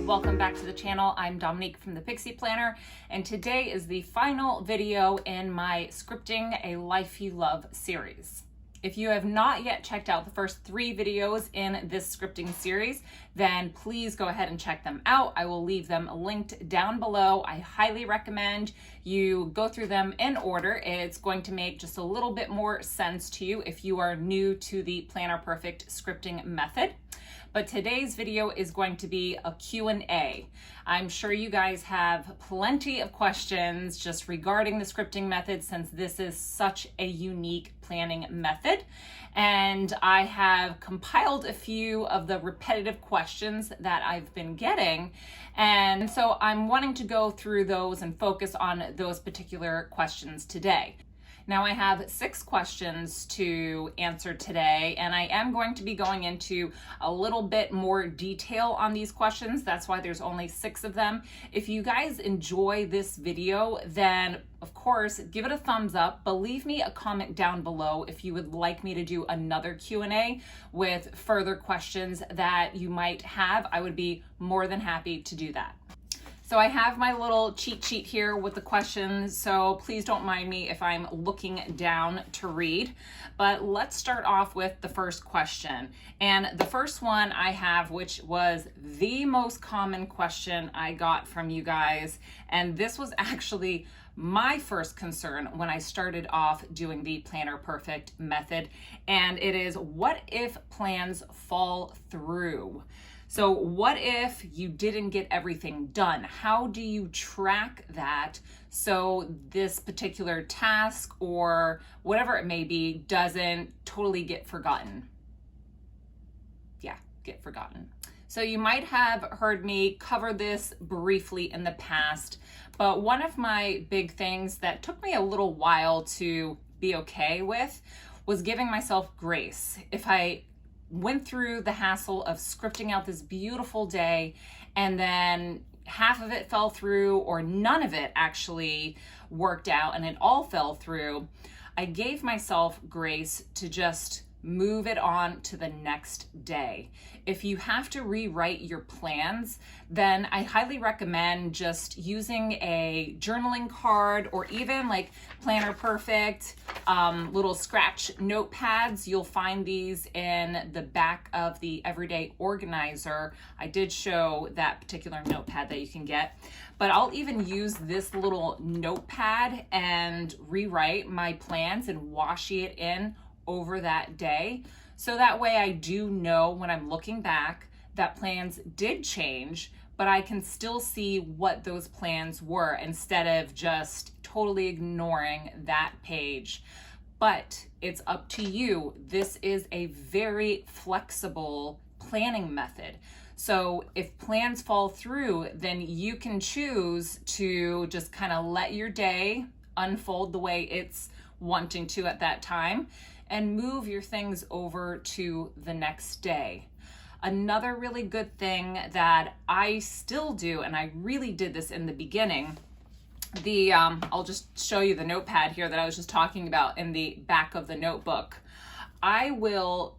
welcome back to the channel. I'm Dominique from the Pixie Planner, and today is the final video in my Scripting a Life You Love series. If you have not yet checked out the first 3 videos in this scripting series, then please go ahead and check them out. I will leave them linked down below. I highly recommend you go through them in order. It's going to make just a little bit more sense to you if you are new to the Planner Perfect scripting method. But today's video is going to be a Q&A. I'm sure you guys have plenty of questions just regarding the scripting method, since this is such a unique planning method. And I have compiled a few of the repetitive questions that I've been getting. And so I'm wanting to go through those and focus on those particular questions today. Now I have 6 questions to answer today, and I am going to be going into a little bit more detail on these questions. That's why there's only 6 of them. If you guys enjoy this video, then of course, give it a thumbs up, but leave me a comment down below if you would like me to do another Q&A with further questions that you might have. I would be more than happy to do that. So I have my little cheat sheet here with the questions, so please don't mind me if I'm looking down to read. But let's start off with the first question. And the first one I have, which was the most common question I got from you guys, and this was actually my first concern when I started off doing the Planner Perfect method, and it is, what if plans fall through? So what if you didn't get everything done? How do you track that so this particular task or whatever it may be doesn't totally get forgotten? Yeah, get forgotten. So you might have heard me cover this briefly in the past, but one of my big things that took me a little while to be okay with was giving myself grace. If I went through the hassle of scripting out this beautiful day and then half of it fell through, or none of it actually worked out and it all fell through, I gave myself grace to just move it on to the next day. If you have to rewrite your plans, then I highly recommend just using a journaling card, or even like Planner Perfect little scratch notepads. You'll find these in the back of the Everyday Organizer. I did show that particular notepad that you can get, but I'll even use this little notepad and rewrite my plans and washi it in over that day. So that way I do know when I'm looking back that plans did change, but I can still see what those plans were instead of just totally ignoring that page. But it's up to you. This is a very flexible planning method. So if plans fall through, then you can choose to just kind of let your day unfold the way it's wanting to at that time, and move your things over to the next day. Another really good thing that I still do, and I really did this in the beginning, I'll just show you the notepad here that I was just talking about in the back of the notebook. I will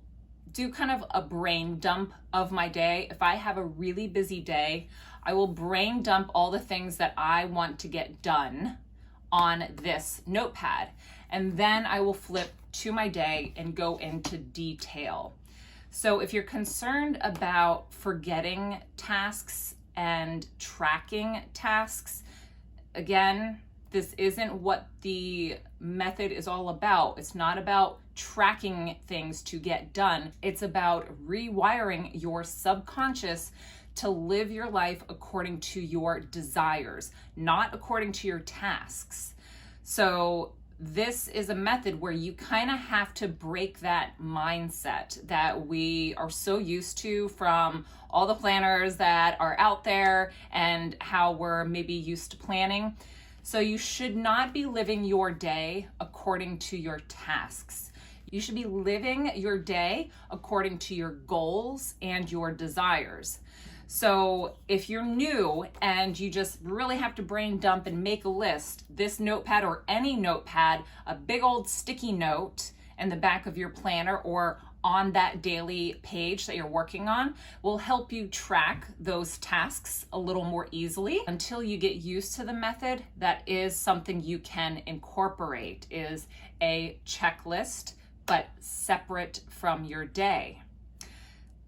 do kind of a brain dump of my day. If I have a really busy day, I will brain dump all the things that I want to get done on this notepad. And then I will flip to my day and go into detail. So if you're concerned about forgetting tasks and tracking tasks, again, this isn't what the method is all about. It's not about tracking things to get done. It's about rewiring your subconscious to live your life according to your desires, not according to your tasks. So this is a method where you kind of have to break that mindset that we are so used to from all the planners that are out there and how we're maybe used to planning. So you should not be living your day according to your tasks. You should be living your day according to your goals and your desires. So if you're new and you just really have to brain dump and make a list, this notepad or any notepad, a big old sticky note, in the back of your planner or on that daily page that you're working on will help you track those tasks a little more easily. Until you get used to the method, that is something you can incorporate, is a checklist, but separate from your day.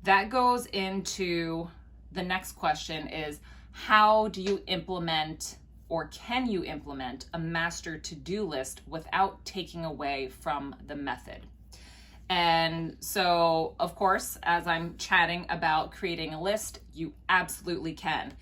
That goes into the next question, is how do you implement, or can you implement, a master to-do list without taking away from the method? And so, of course, as I'm chatting about creating a list, you absolutely can.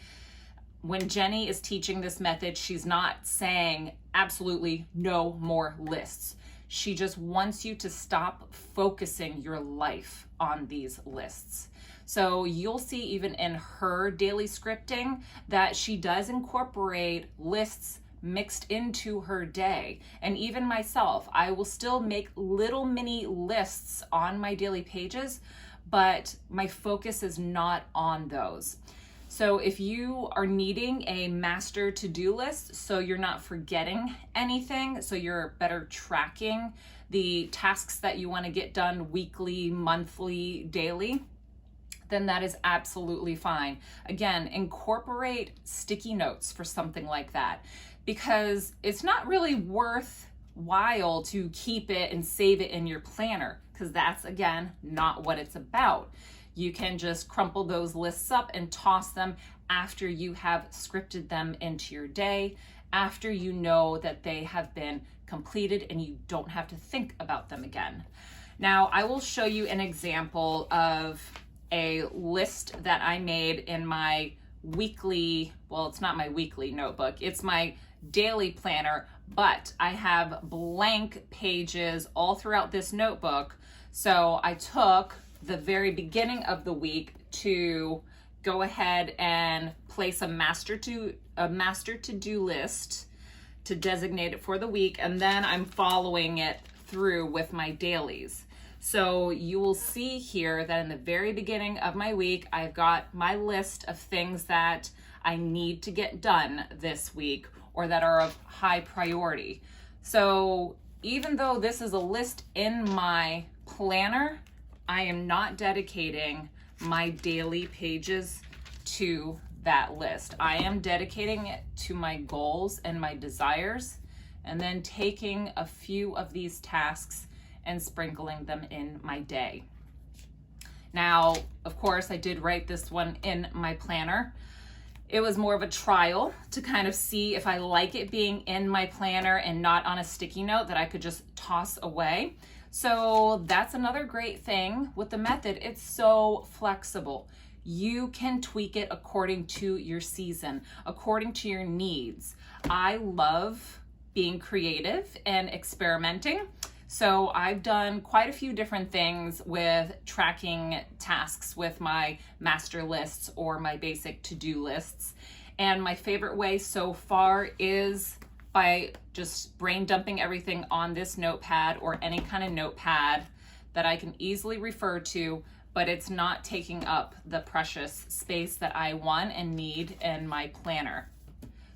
When Jenny is teaching this method, she's not saying absolutely no more lists. She just wants you to stop focusing your life on these lists. So you'll see even in her daily scripting that she does incorporate lists mixed into her day. And even myself, I will still make little mini lists on my daily pages, but my focus is not on those. So if you are needing a master to-do list, so you're not forgetting anything, so you're better tracking the tasks that you want to get done weekly, monthly, daily, then that is absolutely fine. Again, incorporate sticky notes for something like that, because it's not really worthwhile to keep it and save it in your planner, because that's, again, not what it's about. You can just crumple those lists up and toss them after you have scripted them into your day, after you know that they have been completed and you don't have to think about them again. Now, I will show you an example of a list that I made in my weekly, well, it's not my weekly notebook, it's my daily planner, but I have blank pages all throughout this notebook. So I took the very beginning of the week to go ahead and place a master to-do list to designate it for the week, and then I'm following it through with my dailies. So you will see here that in the very beginning of my week, I've got my list of things that I need to get done this week or that are of high priority. So even though this is a list in my planner, I am not dedicating my daily pages to that list. I am dedicating it to my goals and my desires, and then taking a few of these tasks and sprinkling them in my day. Now, of course, I did write this one in my planner. It was more of a trial to kind of see if I like it being in my planner and not on a sticky note that I could just toss away. So that's another great thing with the method. It's so flexible. You can tweak it according to your season, according to your needs. I love being creative and experimenting. So I've done quite a few different things with tracking tasks with my master lists or my basic to-do lists. And my favorite way so far is by just brain dumping everything on this notepad or any kind of notepad that I can easily refer to, but it's not taking up the precious space that I want and need in my planner.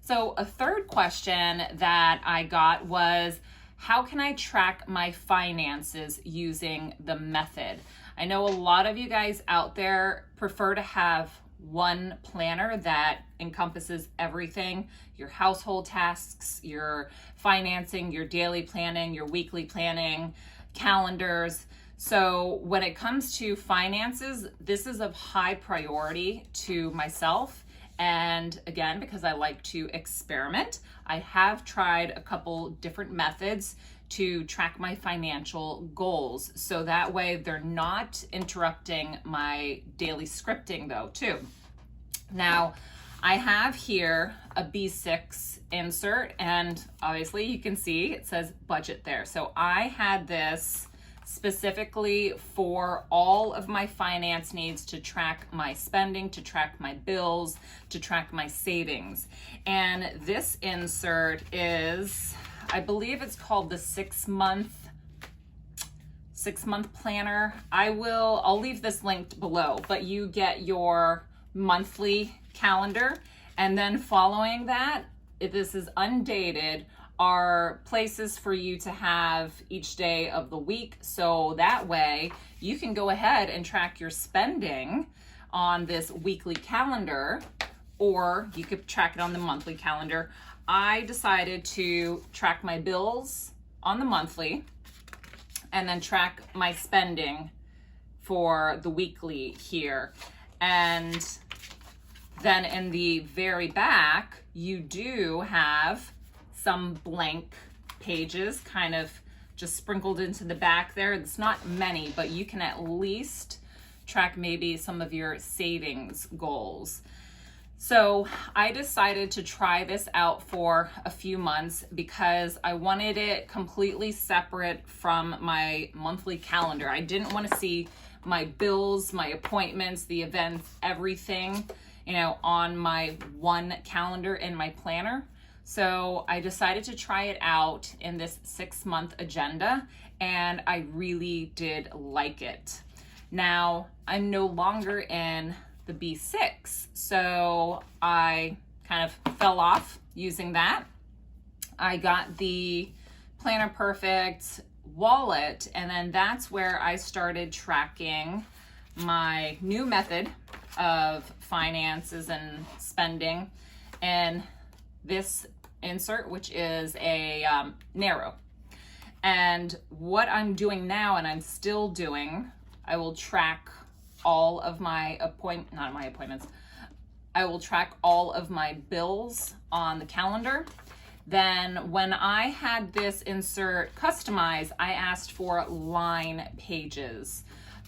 So a third question that I got was, how can I track my finances using the method? I know a lot of you guys out there prefer to have one planner that encompasses everything, your household tasks, your financing, your daily planning, your weekly planning, calendars. So when it comes to finances, this is of high priority to myself. And again, because I like to experiment, I have tried a couple different methods to track my financial goals. So that way they're not interrupting my daily scripting though, too. Now, I have here a B6 insert, and obviously you can see it says budget there. So I had this specifically for all of my finance needs, to track my spending, to track my bills, to track my savings. And this insert is, I believe it's called the 6-month planner. I'll leave this linked below, but you get your monthly calendar, and then following that, if this is undated, are places for you to have each day of the week. So that way you can go ahead and track your spending on this weekly calendar, or you could track it on the monthly calendar. I decided to track my bills on the monthly and then track my spending for the weekly here. And then in the very back, you do have some blank pages kind of just sprinkled into the back there. It's not many, but you can at least track maybe some of your savings goals. So I decided to try this out for a few months because I wanted it completely separate from my monthly calendar. I didn't want to see my bills, my appointments, the events, everything, on my one calendar in my planner. So I decided to try it out in this 6-month agenda, and I really did like it. Now, I'm no longer in the B6, so I kind of fell off using that. I got the Planner Perfect wallet, and then that's where I started tracking my new method of finances and spending, and this insert, which is a narrow. And what I'm doing now, and I'm still doing, I will track all of my I will track all of my bills on the calendar. Then when I had this insert customized, I asked for line pages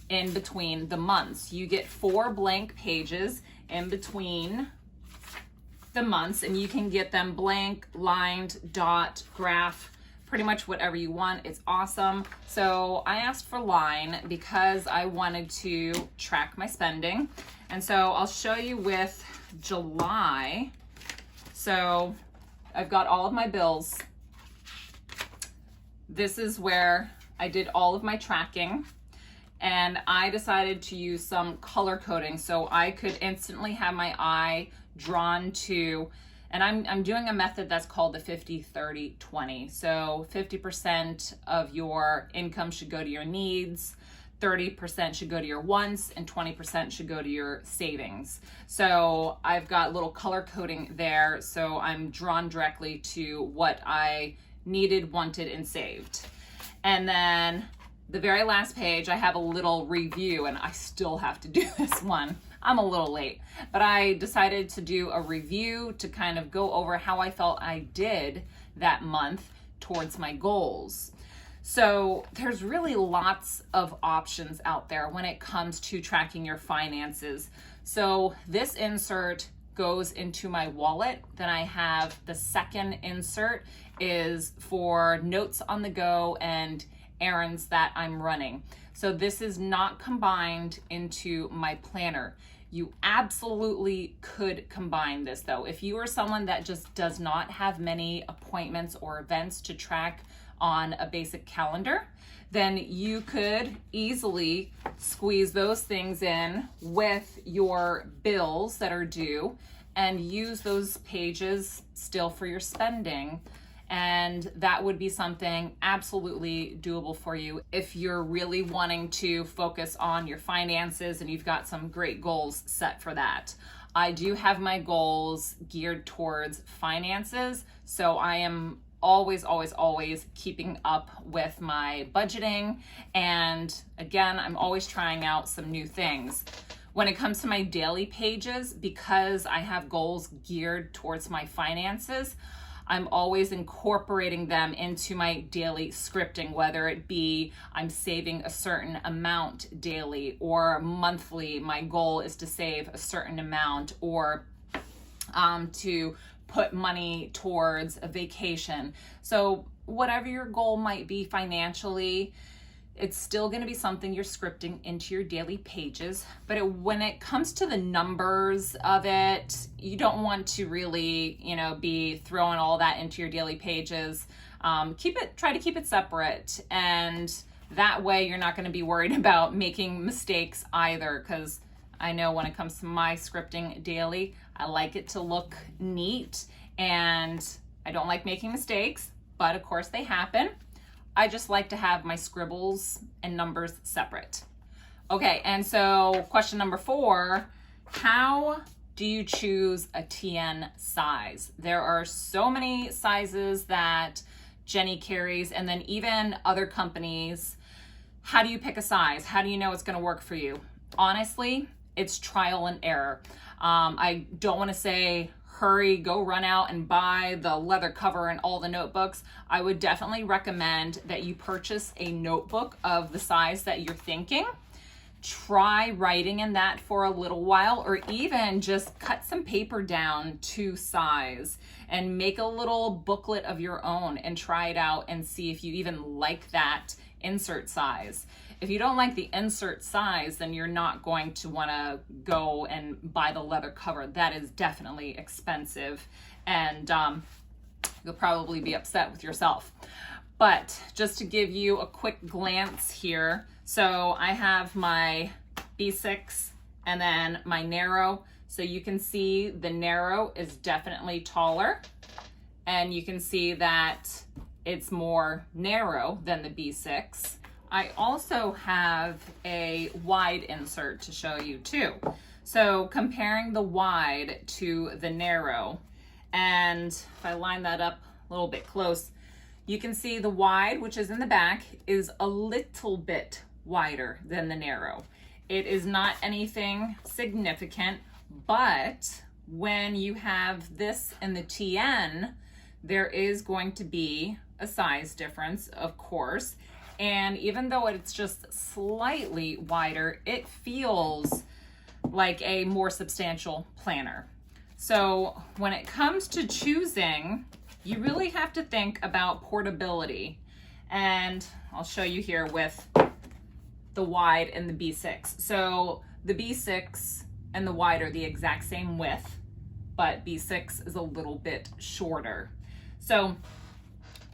in between the months. You get 4 blank pages in between the months, and you can get them blank, lined, dot, graph, pretty much whatever you want. It's awesome. So I asked for line because I wanted to track my spending. And so I'll show you with July. So I've got all of my bills. This is where I did all of my tracking, and I decided to use some color coding so I could instantly have my eye drawn to, and I'm doing a method that's called the 50-30-20. So 50% of your income should go to your needs, 30% should go to your wants, and 20% should go to your savings. So I've got little color coding there, so I'm drawn directly to what I needed, wanted, and saved. And then the very last page, I have a little review, and I still have to do this one. I'm a little late, but I decided to do a review to kind of go over how I felt I did that month towards my goals. So there's really lots of options out there when it comes to tracking your finances. So this insert goes into my wallet. Then I have the second insert is for notes on the go and errands that I'm running. So this is not combined into my planner. You absolutely could combine this though. If you are someone that just does not have many appointments or events to track on a basic calendar, then you could easily squeeze those things in with your bills that are due and use those pages still for your spending. And that would be something absolutely doable for you if you're really wanting to focus on your finances and you've got some great goals set for that. I do have my goals geared towards finances, so I am always keeping up with my budgeting. And again, I'm always trying out some new things. When it comes to my daily pages, because I have goals geared towards my finances, I'm always incorporating them into my daily scripting, whether it be I'm saving a certain amount daily or monthly. My goal is to save a certain amount, or to put money towards a vacation. So whatever your goal might be financially, it's still going to be something you're scripting into your daily pages. But when it comes to the numbers of it, you don't want to really, be throwing all that into your daily pages. Try to keep it separate. And that way you're not going to be worried about making mistakes either. Because I know when it comes to my scripting daily, I like it to look neat and I don't like making mistakes. but of course they happen. I just like to have my scribbles and numbers separate. Okay, and so question number 4, how do you choose a TN size? There are so many sizes that Jenny carries, and then even other companies. How do you pick a size? How do you know it's going to work for you? Honestly, it's trial and error. I don't want to say hurry, go run out and buy the leather cover and all the notebooks. I would definitely recommend that you purchase a notebook of the size that you're thinking. Try writing in that for a little while, or even just cut some paper down to size and make a little booklet of your own and try it out and see if you even like that insert size. If you don't like the insert size, then you're not going to want to go and buy the leather cover. That is definitely expensive, and you'll probably be upset with yourself. But just to give you a quick glance here, so I have my B6 and then my narrow. So you can see the narrow is definitely taller, and you can see that it's more narrow than the B6. I also have a wide insert to show you too. So comparing the wide to the narrow, and if I line that up a little bit close, you can see the wide, which is in the back, is a little bit wider than the narrow. It is not anything significant, but when you have this in the TN, there is going to be a size difference, of course. And even though it's just slightly wider, it feels like a more substantial planner. So when it comes to choosing, you really have to think about portability. And I'll show you here with the wide and the B6. So the B6 and the wide are the exact same width, but B6 is a little bit shorter. So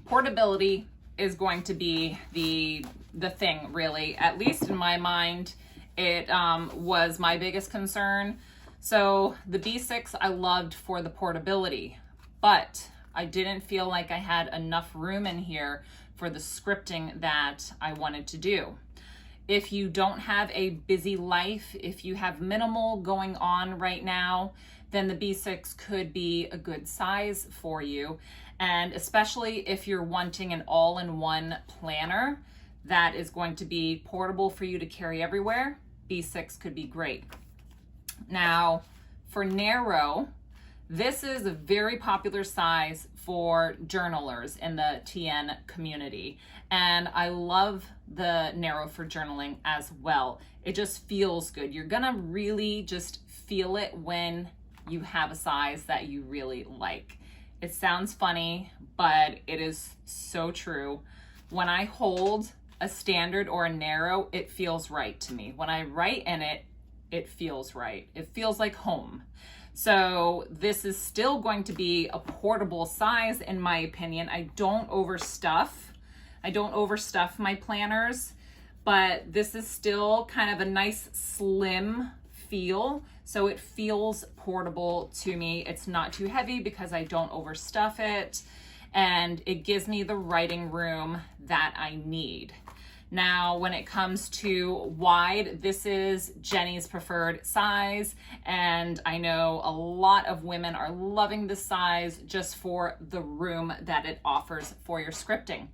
portability is going to be the thing, really. At least in my mind, it was my biggest concern. So the B6 I loved for the portability, but I didn't feel like I had enough room in here for the scripting that I wanted to do. If you don't have a busy life, if you have minimal going on right now, then the B6 could be a good size for you. And especially if you're wanting an all-in-one planner that is going to be portable for you to carry everywhere, B6 could be great. Now, for narrow, this is a very popular size for journalers in the TN community. And I love the narrow for journaling as well. It just feels good. You're gonna really just feel it when you have a size that you really like. It sounds funny, but it is so true. When I hold a standard or a narrow, it feels right to me. When I write in it, it feels right. It feels like home. So this is still going to be a portable size, in my opinion. I don't overstuff my planners, but this is still kind of a nice slim feel. So it feels portable to me. It's not too heavy because I don't overstuff it, and it gives me the writing room that I need. Now, when it comes to wide, this is Jenny's preferred size, and I know a lot of women are loving this size just for the room that it offers for your scripting.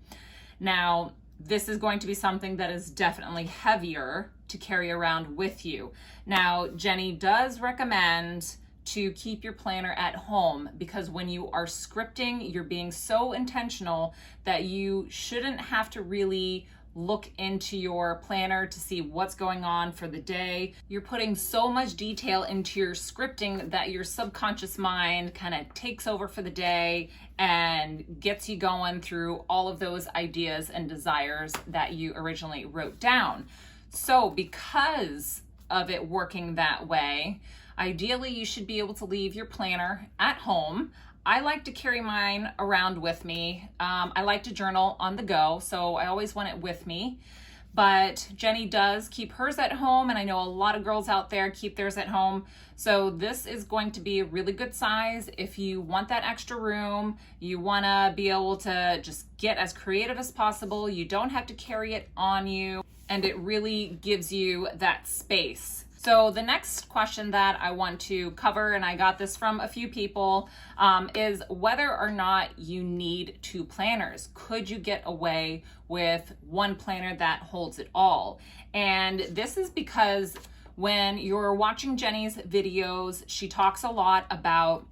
Now, this is going to be something that is definitely heavier to carry around with you. Now, Jenny does recommend to keep your planner at home, because when you are scripting, you're being so intentional that you shouldn't have to really look into your planner to see what's going on for the day. You're putting so much detail into your scripting that your subconscious mind kind of takes over for the day and gets you going through all of those ideas and desires that you originally wrote down. So because of it working that way, ideally you should be able to leave your planner at home. I like to carry mine around with me. I like to journal on the go, so I always want it with me. but Jenny does keep hers at home, and I know a lot of girls out there keep theirs at home. So this is going to be a really good size if you want that extra room, you want to be able to just get as creative as possible, you don't have to carry it on you, and it really gives you that space. So the next question that I want to cover, and I got this from a few people, is whether or not you need 2 planners. Could you get away with one planner that holds it all? And this is because when you're watching Jenny's videos, she talks a lot about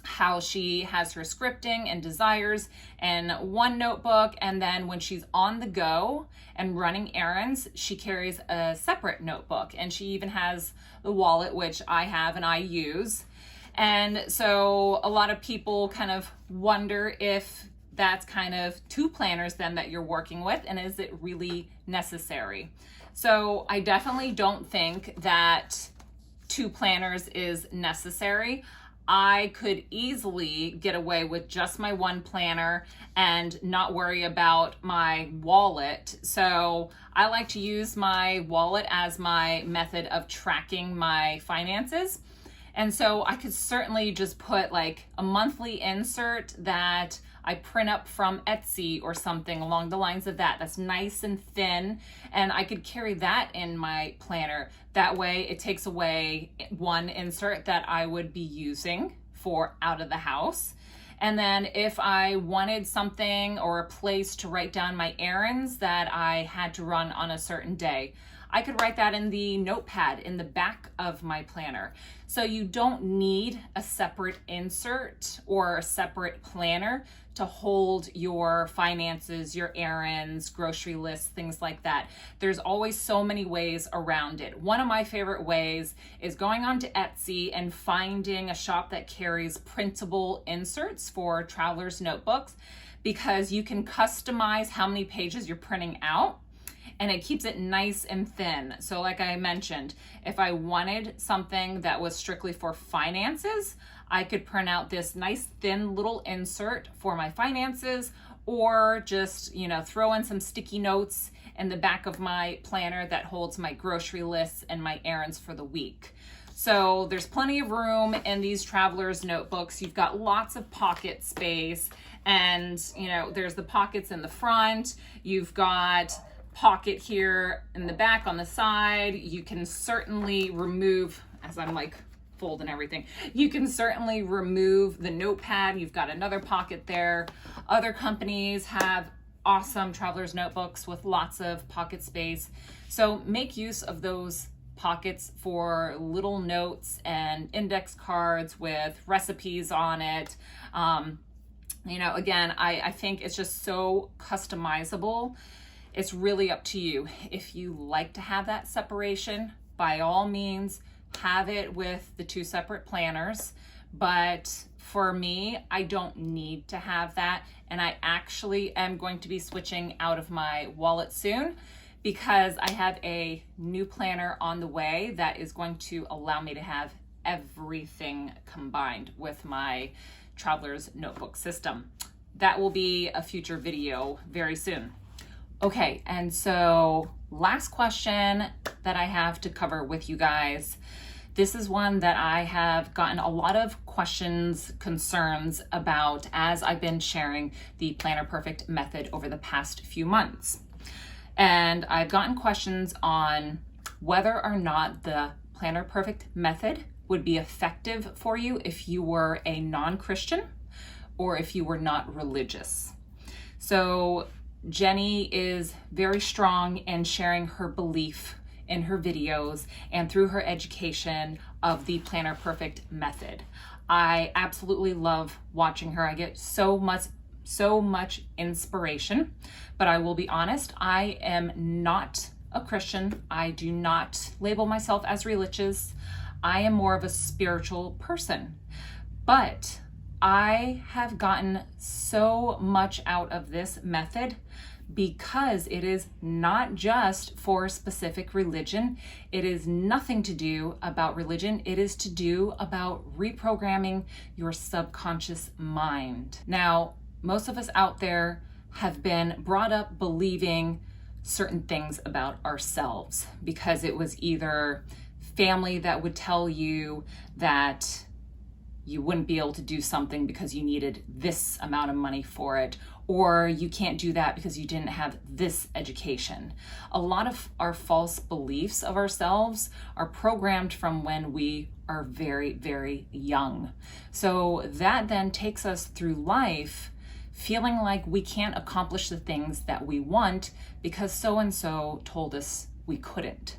how she has her scripting and desires in one notebook, and then when she's on the go and running errands, she carries a separate notebook, and she even has the wallet, which I have and I use. And so a lot of people kind of wonder if that's kind of 2 planners then that you're working with, and is it really necessary? So I definitely don't think that 2 planners is necessary. I could easily get away with just my one planner and not worry about my wallet. So I like to use my wallet as my method of tracking my finances. And so I could certainly just put like a monthly insert that I print up from Etsy or something along the lines of that. That's nice and thin, and I could carry that in my planner. That way it takes away one insert that I would be using for out of the house. And then if I wanted something or a place to write down my errands that I had to run on a certain day, I could write that in the notepad in the back of my planner. So you don't need a separate insert or a separate planner to hold your finances, your errands, grocery lists, things like that. There's always so many ways around it. One of my favorite ways is going onto Etsy and finding a shop that carries printable inserts for traveler's notebooks, because you can customize how many pages you're printing out, and it keeps it nice and thin. So like I mentioned, if I wanted something that was strictly for finances, I could print out this nice thin little insert for my finances, or just, throw in some sticky notes in the back of my planner that holds my grocery lists and my errands for the week. So there's plenty of room in these traveler's notebooks. You've got lots of pocket space, and there's the pockets in the front. You've got pocket here in the back on the side. You can certainly remove, as I'm like folding everything, you can certainly remove the notepad. You've got another pocket there. Other companies have awesome traveler's notebooks with lots of pocket space. So make use of those pockets for little notes and index cards with recipes on it. Again, I think it's just so customizable. It's really up to you. If you like to have that separation, by all means, have it with the 2 separate planners. But for me, I don't need to have that. And I actually am going to be switching out of my wallet soon, because I have a new planner on the way that is going to allow me to have everything combined with my traveler's notebook system. That will be a future video very soon. Okay, and so last question that I have to cover with you guys. This is one that I have gotten a lot of questions, concerns about as I've been sharing the Planner Perfect method over the past few months. And I've gotten questions on whether or not the Planner Perfect method would be effective for you if you were a non-Christian or if you were not religious. So Jenny is very strong in sharing her belief in her videos and through her education of the Planner Perfect method. I absolutely love watching her. I get so much inspiration, but I will be honest, I am not a Christian. I do not label myself as religious. I am more of a spiritual person, but I have gotten so much out of this method because it is not just for a specific religion. It is nothing to do about religion. It is to do about reprogramming your subconscious mind. Now, most of us out there have been brought up believing certain things about ourselves, because it was either family that would tell you that you wouldn't be able to do something because you needed this amount of money for it, or you can't do that because you didn't have this education. A lot of our false beliefs of ourselves are programmed from when we are very, very young. So that then takes us through life feeling like we can't accomplish the things that we want because so-and-so told us we couldn't.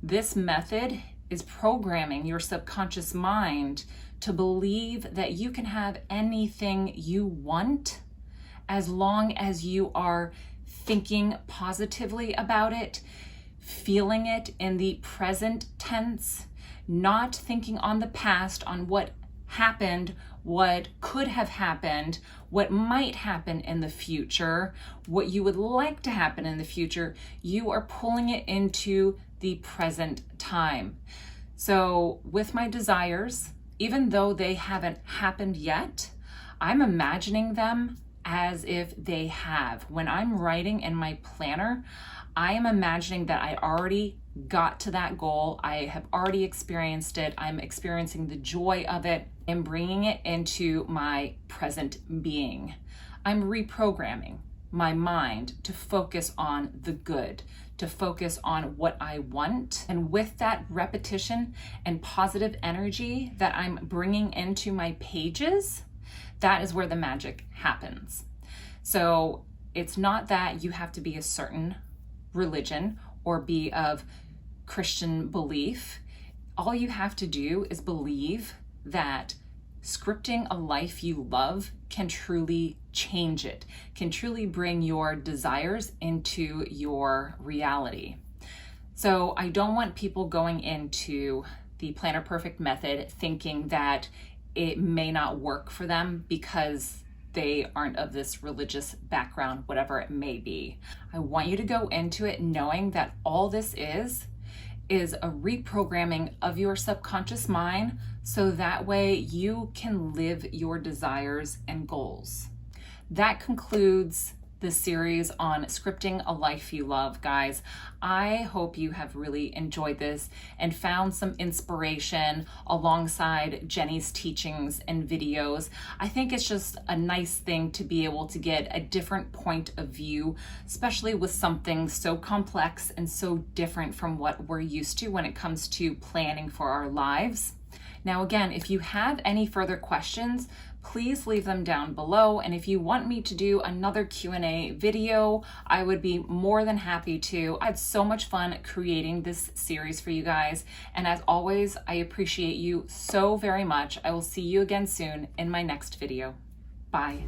This method is programming your subconscious mind to believe that you can have anything you want as long as you are thinking positively about it, feeling it in the present tense, not thinking on the past, on what happened, what could have happened, what might happen in the future, what you would like to happen in the future. You are pulling it into the present time. So with my desires, even though they haven't happened yet, I'm imagining them as if they have. When I'm writing in my planner, I am imagining that I already got to that goal. I have already experienced it. I'm experiencing the joy of it and bringing it into my present being. I'm reprogramming my mind to focus on the good, to focus on what I want. And with that repetition and positive energy that I'm bringing into my pages, that is where the magic happens. So it's not that you have to be a certain religion or be of Christian belief. All you have to do is believe that scripting a life you love can truly change it, can truly bring your desires into your reality. So I don't want people going into the Planner Perfect method thinking that it may not work for them because they aren't of this religious background, whatever it may be. I want you to go into it knowing that all this is a reprogramming of your subconscious mind so that way you can live your desires and goals. That concludes the series on scripting a life you love, guys. I hope you have really enjoyed this and found some inspiration alongside Jenny's teachings and videos. I think it's just a nice thing to be able to get a different point of view, especially with something so complex and so different from what we're used to when it comes to planning for our lives. Now, again, if you have any further questions, please leave them down below. And if you want me to do another Q&A video, I would be more than happy to. I had so much fun creating this series for you guys. And as always, I appreciate you so very much. I will see you again soon in my next video. Bye.